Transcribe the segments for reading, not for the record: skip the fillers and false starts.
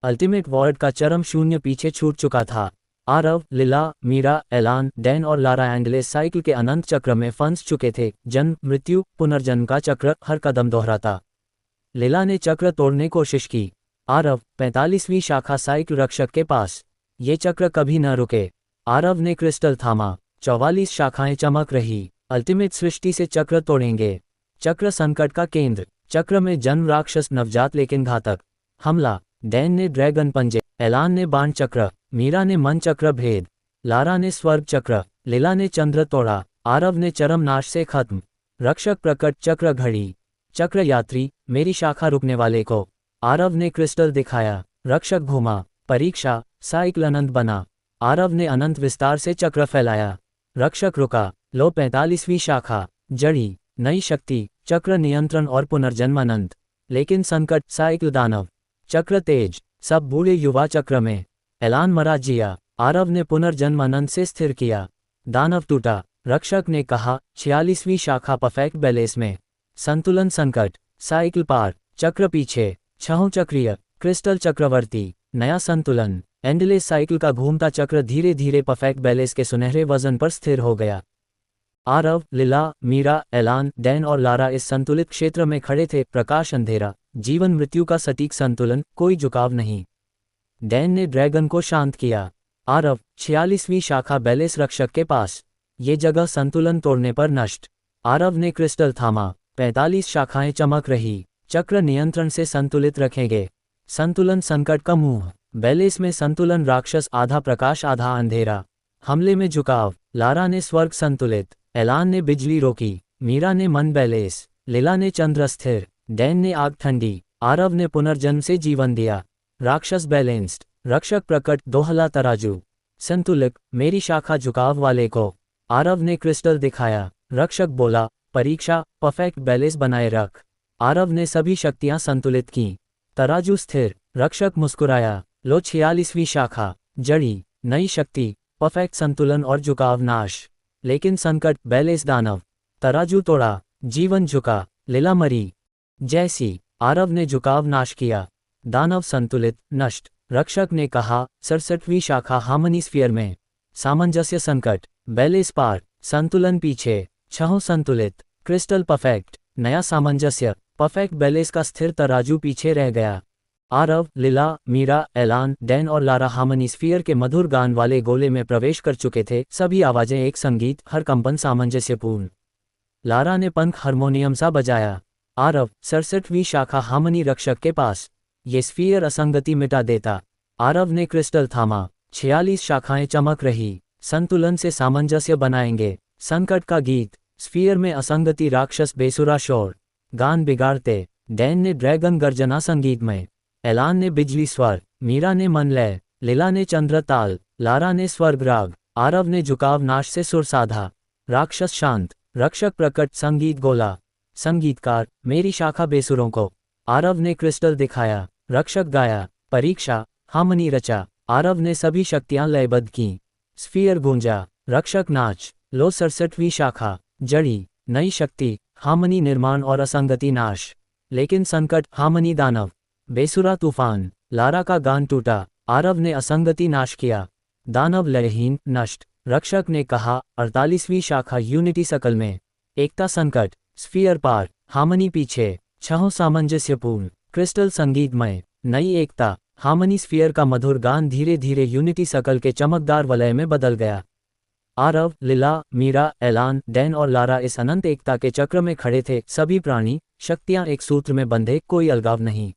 Ultimate ward का चरम शून्य पीछे छूट चुका था। आरव, लिला, मीरा, एलान, डैन और लारा एंडलेस साइकिल के अनंत चक्र में फंस चुके थे। जन्म, मृत्यु, पुनर्जन्म का चक्र हर कदम दोहराता। लिला ने चक्र तोड़ने की कोशिश की। आरव, 45वीं शाखा साइकिल रक्षक के पास। ये चक्र कभी न रुके। आरव ने क्रिस्टल थामा। 44 शाखाएं चमक रही। अल्टीमेट सृष्टि से चक्र तोड़ेंगे। चक्र संकट का केंद्र। चक्र में जन्म, राक्षस नवजात लेकिन घातक। हमला। डैन ने ड्रैगन पंजे, एलान ने बाण चक्र, मीरा ने मन चक्र भेद, लारा ने स्वर्ग चक्र, लिला ने चंद्र तोड़ा, आरव ने चरम नाश से खत्म। रक्षक प्रकट, चक्र घड़ी। चक्र यात्री, मेरी शाखा रुकने वाले को। आरव ने क्रिस्टल दिखाया। रक्षक घूमा। परीक्षा, साइकिल अनंत बना। आरव ने अनंत विस्तार से चक्र फैलाया। रक्षक रुका। लो, 45वीं शाखा। जड़ी, नई शक्ति, चक्र नियंत्रण और पुनर्जन्म अनंत। लेकिन संकट, साइकिल दानव। चक्र तेज, सब बूढ़े युवा चक्र में। एलान मरा जिया। आरव ने पुनर्जन्म अनंत से स्थिर किया। दानव टूटा। रक्षक ने कहा, 46वीं शाखा परफेक्ट बैलेंस में। संतुलन संकट, साइकिल पार, चक्र पीछे, छहों चक्रीय, क्रिस्टल चक्रवर्ती, नया संतुलन। एंडलेस साइकिल का घूमता चक्र धीरे धीरे परफेक्ट बैलेंस के सुनहरे वजन पर स्थिर हो गया। आरव, लिला, मीरा, एलान, डैन और लारा इस संतुलित क्षेत्र में खड़े थे। प्रकाश, अंधेरा, जीवन मृत्यु का सटीक संतुलन, कोई झुकाव नहीं। डैन ने ड्रैगन को शांत किया। आरव, 46वीं शाखा बैलेंस रक्षक के पास। ये जगह संतुलन तोड़ने पर नष्ट। आरव ने क्रिस्टल थामा। 45 शाखाएं चमक रही। चक्र नियंत्रण से संतुलित रखेंगे। संतुलन संकट का मुंह। बैलेंस में संतुलन, राक्षस आधा प्रकाश आधा अंधेरा। हमले में झुकाव। लारा ने स्वर्ग संतुलित, एलान ने बिजली रोकी, मीरा ने मन बैलेंस, लिला ने चंद्र स्थिर, डैन ने आग ठंडी, आरव ने पुनर्जन्म से जीवन दिया। राक्षस बैलेंस्ड। रक्षक प्रकट, दोहला तराजू। संतुलित, मेरी शाखा झुकाव वाले को। आरव ने क्रिस्टल दिखाया। रक्षक बोला, परीक्षा, परफेक्ट बैलेंस बनाए रख। आरव ने सभी शक्तियां संतुलित की। तराजू स्थिर। रक्षक मुस्कुराया। लो, 46वीं शाखा। जड़ी, नई शक्ति, परफेक्ट संतुलन और झुकाव नाश। लेकिन संकट, बैलेंस दानव। तराजू तोड़ा, जीवन झुका, लिला मरी। जैसी। आरव ने झुकाव नाश किया। दानव संतुलित, नष्ट। रक्षक ने कहा, 67वीं शाखा हार्मनी स्फीयर में। सामंजस्य संकट, बैलेंस पार, संतुलन पीछे, छहों संतुलित, क्रिस्टल परफेक्ट, नया सामंजस्य, परफेक्ट बैलेंस का स्थिर तराजू पीछे रह गया। आरव, लिला, मीरा, एलान, डैन और लारा हार्मनी स्फीयर के मधुर गान वाले गोले में प्रवेश कर चुके थे। सभी आवाजें एक संगीत, हर कंपन सामंजस्यपूर्ण। लारा ने पंख हारमोनियम सा बजाया। आरव, 67वीं शाखा हार्मनी रक्षक के पास। ये स्फीयर असंगति मिटा देता। आरव ने क्रिस्टल थामा। 46 शाखाएं चमक रही। संतुलन से सामंजस्य बनाएंगे। संकट का गीत। स्फीयर में असंगति, राक्षस बेसुरा शोर, गान बिगाड़ते। डैन ने ड्रैगन गर्जना संगीतमय, एलान ने बिजली स्वर, मीरा ने मन लय, लिला ने चंद्र ताल, लारा ने स्वर्ग राग, आरव ने झुकाव नाश से सुर साधा। राक्षस शांत। रक्षक प्रकट, संगीत गोला। संगीतकार, मेरी शाखा बेसुरों को। आरव ने क्रिस्टल दिखाया। रक्षक गाया। परीक्षा, हार्मनी रचा। आरव ने सभी शक्तियां लयबद्ध की। स्फीयर गूंजा। रक्षक नाच। लो, 67वीं शाखा। जड़ी, नई शक्ति, हार्मनी निर्माण और असंगति नाश। लेकिन संकट, हार्मनी दानव। बेसुरा तूफान। लारा का गान टूटा। आरव ने असंगति नाश किया। दानव लयहीन, नष्ट। रक्षक ने कहा, 48वीं शाखा यूनिटी सकल में। एकता संकट, स्फीयर पार, हार्मनी पीछे, छहों सामंजस्यपूर्ण, क्रिस्टल संगीतमय, नई एकता। हार्मनी स्फीयर का मधुर गान धीरे धीरे यूनिटी सकल के चमकदार वलय में बदल गया। आरव, लिला, मीरा, एलान, डैन और लारा इस अनंत एकता के चक्र में खड़े थे। सभी प्राणी, शक्तियां एक सूत्र में बंधे, कोई अलगाव नहीं।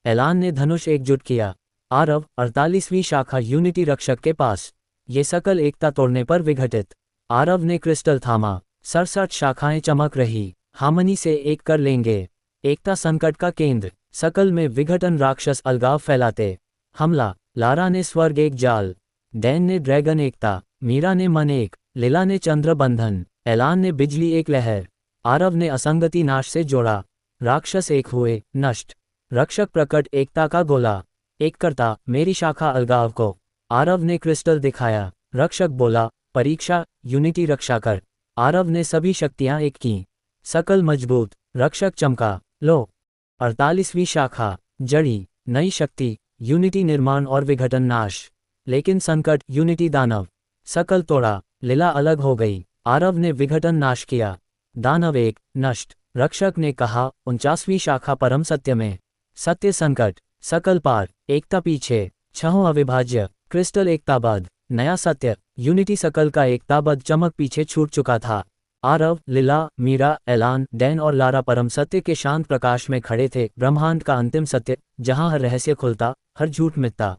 एलान ने धनुष एकजुट किया। आरव, 48वीं शाखा यूनिटी रक्षक के पास। ये सकल एकता तोड़ने पर विघटित। आरव ने क्रिस्टल थामा। 67 शाखाएं चमक रही। हार्मनी से एक कर लेंगे। एकता संकट का केंद्र। सकल में विघटन, राक्षस अलगाव फैलाते। हमला। लारा ने स्वर्ग एक जाल, डैन ने ड्रैगन एकता, मीरा ने मन एक, लिला ने चंद्र बंधन, एलान ने बिजली एक लहर, आरव ने असंगति नाश से जोड़ा। राक्षस एक हुए, नष्ट। रक्षक प्रकट, एकता का गोला। एक करता, मेरी शाखा अलगाव को। आरव ने क्रिस्टल दिखाया। रक्षक बोला, परीक्षा, यूनिटी रक्षा कर। आरव ने सभी शक्तियां एक की। सकल मजबूत। रक्षक चमका। लो, 48वीं शाखा। जड़ी, नई शक्ति, यूनिटी निर्माण और विघटन नाश। लेकिन संकट यूनिटी दानव सकल तोड़ा, लीला अलग हो गई। आरव ने विघटन नाश किया, दानव एक नष्ट। रक्षक ने कहा 49वीं शाखा परम सत्य में। सत्य संकट सकल पार, एकता पीछे, छहों अविभाज्य, क्रिस्टल एकताबद्ध, नया सत्य, यूनिटी सकल का एकताबद्ध चमक पीछे छूट चुका था। आरव, लीला, मीरा, एलान, डैन और लारा परम सत्य के शांत प्रकाश में खड़े थे, ब्रह्मांड का अंतिम सत्य, जहां हर रहस्य खुलता, हर झूठ मिटता।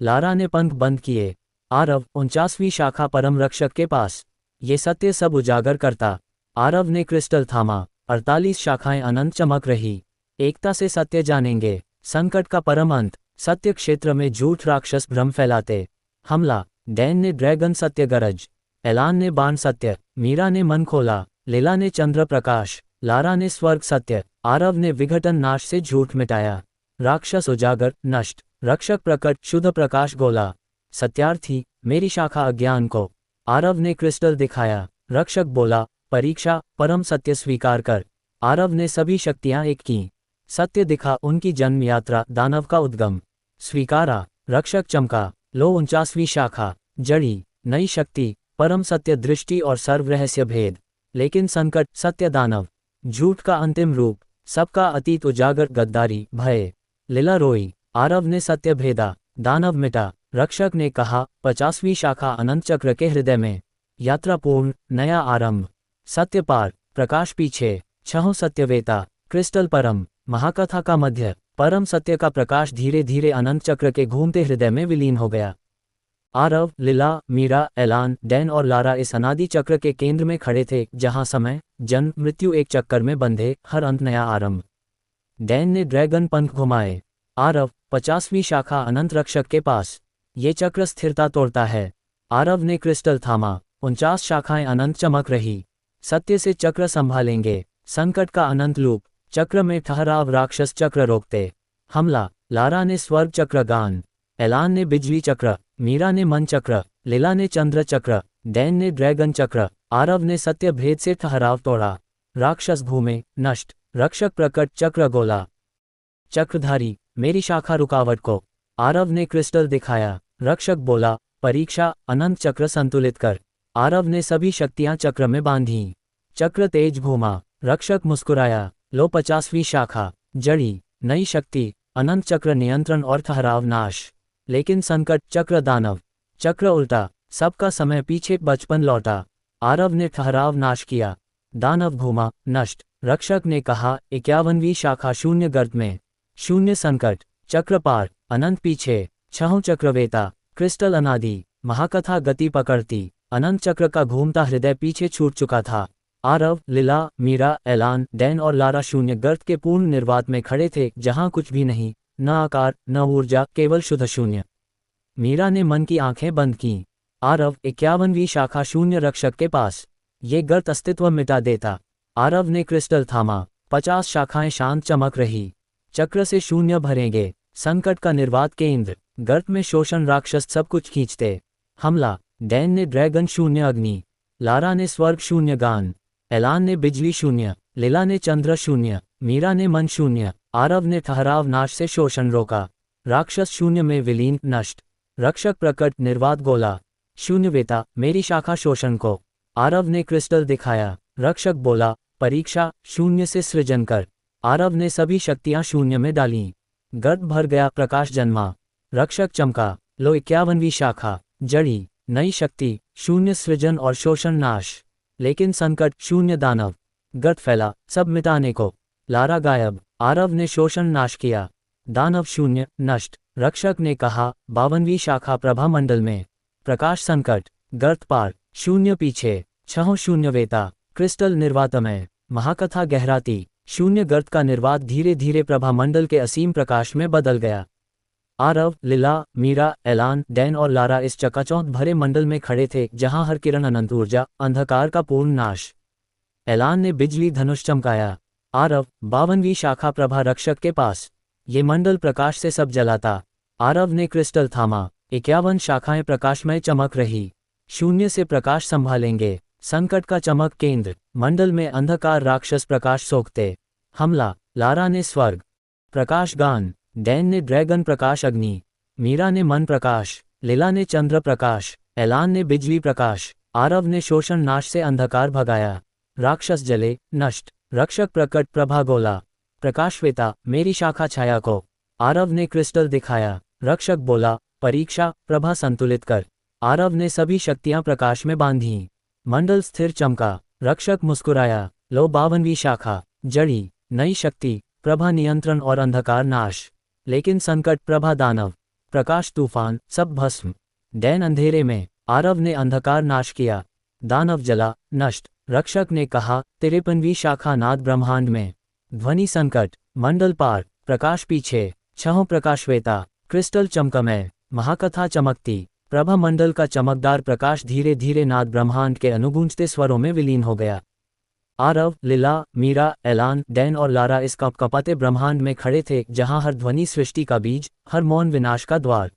लारा ने पंख बंद किए। आरव 49वीं शाखा परम रक्षक के पास, ये सत्य सब उजागर करता। आरव ने क्रिस्टल थामा, 48 शाखाएं अनंत चमक रही। एकता से सत्य जानेंगे, संकट का परम अंत। सत्य क्षेत्र में झूठ राक्षस भ्रम फैलाते। हमला, डैन ने ड्रैगन सत्य गरज, एलान ने बाण सत्य, मीरा ने मन खोला, लीला ने चंद्र प्रकाश, लारा ने स्वर्ग सत्य, आरव ने विघटन नाश से झूठ मिटाया। राक्षस उजागर नष्ट, रक्षक प्रकट शुद्ध प्रकाश गोला। सत्यार्थी, मेरी शाखा अज्ञान को। आरव ने क्रिस्टल दिखाया, रक्षक बोला, परीक्षा, परम सत्य स्वीकार कर। आरव ने सभी शक्तियां एक की। सत्य दिखा उनकी जन्म यात्रा, दानव का उद्गम। स्वीकारा, रक्षक चमका, लो 49वीं शाखा, जड़ी, नई शक्ति, परम सत्य दृष्टि और सर्व रहस्य भेद। लेकिन संकट सत्य दानव, झूठ का अंतिम रूप, सबका अतीत उजागर, गद्दारी, भय। लीला रोई, आरव ने सत्य भेदा, दानव मिटा। रक्षक ने कहा 50वीं शाखा अनंत चक्र के हृदय में। यात्रा पूर्ण, नया आरंभ। सत्य पार, प्रकाश पीछे, छहों सत्यवेता, क्रिस्टल परम, महाकथा का मध्य। परम सत्य का प्रकाश धीरे धीरे अनंत चक्र के घूमते हृदय में विलीन हो गया। आरव, लीला, मीरा, एलान, डैन और लारा इस अनादि चक्र के केंद्र में खड़े थे, जहां समय, जन्म, मृत्यु एक चक्कर में बंधे, हर अंत नया आरंभ। डैन ने ड्रैगन पंख घुमाए। आरव, 50वीं शाखा अनंत रक्षक के पास, ये चक्र स्थिरता तोड़ता है। आरव ने क्रिस्टल थामा, 49 शाखाएं अनंत चमक रही। सत्य से चक्र संभालेंगे, संकट का अनंत लूप, चक्र में ठहराव राक्षस चक्र रोकते। हमला, लारा ने स्वर्ग चक्र गान, एलान ने बिजली चक्र, मीरा ने मन चक्र, लीला ने चंद्र चक्र, डैन ने ड्रैगन चक्र, आरव ने सत्य भेद से ठहराव तोड़ा। राक्षस भूमे नष्ट, रक्षक प्रकट चक्र गोला। चक्रधारी, मेरी शाखा रुकावट को। आरव ने क्रिस्टल दिखाया, रक्षक बोला, परीक्षा, अनंत चक्र संतुलित कर। आरव ने सभी शक्तियां चक्र में बांधी। चक्र तेज घूमा, रक्षक मुस्कुराया, लो 50वीं शाखा, जड़ी, नई शक्ति, अनंत चक्र नियंत्रण और ठहराव नाश। लेकिन संकट चक्र दानव, चक्र उल्टा, सबका समय पीछे, बचपन लौटा। आरव ने ठहराव नाश किया, दानव घूमा, नष्ट। रक्षक ने कहा 51वीं शाखा शून्य गर्त में। शून्य संकट, चक्र पार, अनंत पीछे, छहों चक्रवेता, क्रिस्टल अनादि, महाकथा गति पकड़ती। अनंत चक्र का घूमता हृदय पीछे छूट चुका था। आरव, लीला, मीरा, एलान, डैन और लारा शून्य गर्त के पूर्ण निर्वात में खड़े थे, जहां कुछ भी नहीं, न आकार, न ऊर्जा, केवल शुद्ध शून्य। मीरा ने मन की आंखें बंद की। आरव, 51वीं शाखा शून्य रक्षक के पास, ये गर्त अस्तित्व मिटा देता। आरव ने क्रिस्टल थामा, 50 शाखाएं शांत चमक रही। चक्र से शून्य भरेंगे, संकट का निर्वात केंद्र, गर्त में शोषण राक्षस सब कुछ खींचते। हमला, डैन ने ड्रैगन शून्य अग्नि, लारा ने स्वर्ग शून्य गान, एलान ने बिजली शून्य, लीला ने चंद्र शून्य, मीरा ने मन शून्य, आरव ने ठहराव नाश से शोषण रोका। राक्षस शून्य में विलीन नष्ट, रक्षक प्रकट निर्वात गोला। शून्यवेता, मेरी शाखा शोषण को। आरव ने क्रिस्टल दिखाया, रक्षक बोला, परीक्षा, शून्य से सृजन कर। आरव ने सभी शक्तियां शून्य में डालीं। गर्त भर गया, प्रकाश जन्मा। रक्षक चमका, लो 51वीं शाखा, जड़ी, नई शक्ति, शून्य सृजन और शोषण नाश। लेकिन संकट शून्य दानव, गर्त फैला, सब मिटाने को। लारा गायब, आरव ने शोषण नाश किया। दानव शून्य नष्ट। रक्षक ने कहा 52वीं शाखा प्रभा मंडल में। प्रकाश संकट, गर्त पार, शून्य पीछे, छहों शून्यवेता, क्रिस्टल निर्वातमय, महाकथा गहराती। शून्य गर्त का निर्वात धीरे धीरे प्रभा मंडल के असीम प्रकाश में बदल गया। आरव, लीला, मीरा, एलान, डैन और लारा इस चकाचौंध भरे मंडल में खड़े थे, जहां हर किरण अनंत ऊर्जा, अंधकार का पूर्ण नाश। एलान ने बिजली धनुष चमकाया। आरव, 52वीं शाखा प्रभा रक्षक के पास, ये मंडल प्रकाश से सब जलाता। आरव ने क्रिस्टल थामा, 51 शाखाएं प्रकाशमय चमक रही। शून्य से प्रकाश संभालेंगे, संकट का चमक केंद्र, मंडल में अंधकार राक्षस प्रकाश सोखते। हमला, लारा ने स्वर्ग प्रकाश गान, डैन ने ड्रैगन प्रकाश अग्नि, मीरा ने मन प्रकाश, लीला ने चंद्र प्रकाश, एलान ने बिजली प्रकाश, आरव ने शोषण नाश से अंधकार भगाया, राक्षस जले नष्ट, रक्षक प्रकट प्रभा गोला, प्रकाशवेता मेरी शाखा छाया को, आरव ने क्रिस्टल दिखाया, रक्षक बोला परीक्षा प्रभा संतुलित कर, आरव ने सभी शक्तियां प्रकाश में बांधी, मंडल स्थिर चमका, रक्षक मुस्कुराया, लो 52वीं शाखा, जड़ी, नई शक्ति, प्रभा नियंत्रण और अंधकार नाश, लेकिन संकट प्रभा दानव, प्रकाश तूफान, सब भस्म, डैन अंधेरे में, आरव ने अंधकार नाश किया, दानव जला नष्ट, रक्षक ने कहा 53वीं शाखा नाद ब्रह्मांड में, ध्वनि संकट, मंडल पार, प्रकाश पीछे, छहों प्रकाशवेता, क्रिस्टल चमकमय, महाकथा चमकती, प्रभा मंडल का चमकदार प्रकाश धीरे धीरे नाद ब्रह्मांड के अनुगूंजते स्वरों में विलीन हो गया। आरव, लीला, मीरा, एलान, डैन और लारा इस कपकपाते ब्रह्मांड में खड़े थे जहां हर ध्वनि सृष्टि का बीज, हर मौन विनाश का द्वार।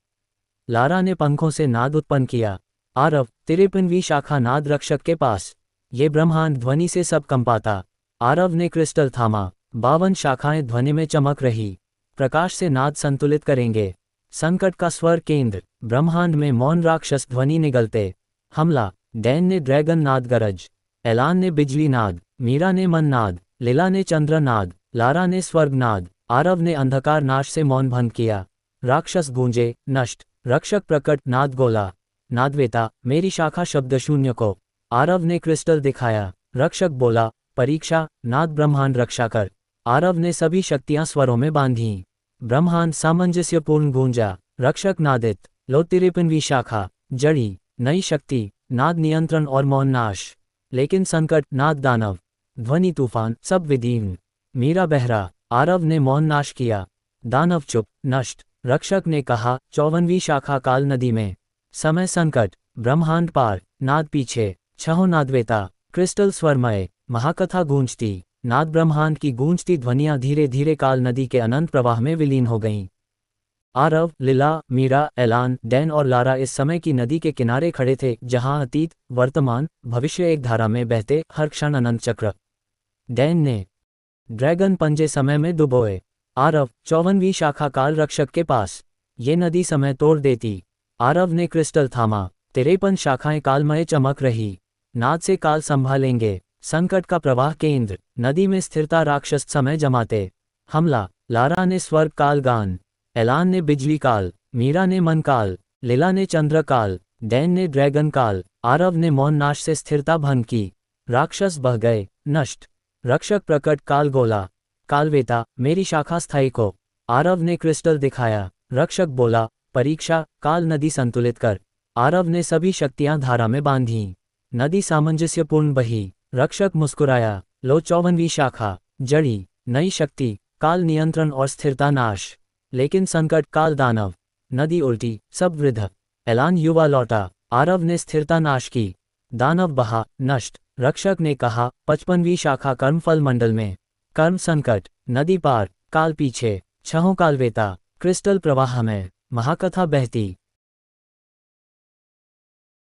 लारा ने पंखों से नाद उत्पन्न किया, आरव 53वीं शाखा नाद रक्षक के पास, ये ब्रह्मांड ध्वनि से सब कंपाता। आरव ने क्रिस्टल थामा, 52 शाखाएं ध्वनि में चमक रही, प्रकाश से नाद संतुलित करेंगे। संकट का स्वर केंद्र, ब्रह्मांड में मौन राक्षस ध्वनि निगलते, हमला, डैन ने ड्रैगन नाद गरज, एलान ने बिजली नाद, मीरा ने मन नाद, लीला ने चंद्र नाद, लारा ने स्वर्ग नाद, आरव ने अंधकार नाश से मौन भंग किया, राक्षस गूंजे नष्ट, रक्षक प्रकट नाद गोला, नादवेता मेरी शाखा शब्द शून्य को, आरव ने क्रिस्टल दिखाया, रक्षक बोला परीक्षा नाद ब्रह्मांड रक्षा कर, आरव ने सभी शक्तियां स्वरों में बांधी, ब्रह्मांड सामंजस्यपूर्ण गूंजा, रक्षक नादित, लो 53वीं शाखा, जड़ी, नई शक्ति, नाद नियंत्रण और मौन नाश, लेकिन संकट नाद दानव, ध्वनि तूफान, सब विदीर्ण, मीरा बहरा, आरव ने मौन नाश किया, दानव चुप नष्ट, रक्षक ने कहा 54वीं शाखा काल नदी में, समय संकट, ब्रह्मांड पार, नाद पीछे, छहों नादवेता, क्रिस्टल स्वरमय, महाकथा गूंजती, नाद ब्रह्मांड की गूंजती ध्वनियां धीरे धीरे काल नदी के अनंत प्रवाह में विलीन हो गईं। आरव, लीला, मीरा, एलान, डैन और लारा इस समय की नदी के किनारे खड़े थे जहां अतीत, वर्तमान, भविष्य एक धारा में बहते, हर क्षण अनंत चक्र। डैन ने ड्रैगन पंजे समय में डुबोए, आरव 54वीं शाखा काल रक्षक के पास, ये नदी समय तोड़ देती, आरव ने क्रिस्टल थामा, 53 शाखाएं कालमय चमक रही, नाद से काल संभालेंगे, संकट का प्रवाह केंद्र, नदी में स्थिरता राक्षस समय जमाते, हमला, लारा ने स्वर्ग काल गान, एलान ने बिजली काल, मीरा ने मन काल, लीला ने चंद्र काल, डैन ने ड्रैगन काल, आरव ने मौन नाश से स्थिरता भंग की, राक्षस बह गए नष्ट, रक्षक प्रकट काल गोला, कालवेता मेरी शाखा स्थायी को, आरव ने क्रिस्टल दिखाया, रक्षक बोला परीक्षा काल नदी संतुलित कर, आरव ने सभी शक्तियां धारा में बांधी, नदी सामंजस्यपूर्ण बही, रक्षक मुस्कुराया, लो 54वीं शाखा, जड़ी, नई शक्ति, काल नियंत्रण और स्थिरता नाश, लेकिन संकट काल दानव, नदी उल्टी, सब वृद्ध, एलान युवा लौटा, आरव ने स्थिरता नाश की, दानव बहा नष्ट, रक्षक ने कहा 55वीं शाखा कर्मफल मंडल में, कर्म संकट, नदी पार, काल पीछे, छहों कालवेता, क्रिस्टल प्रवाह में, महाकथा बहती,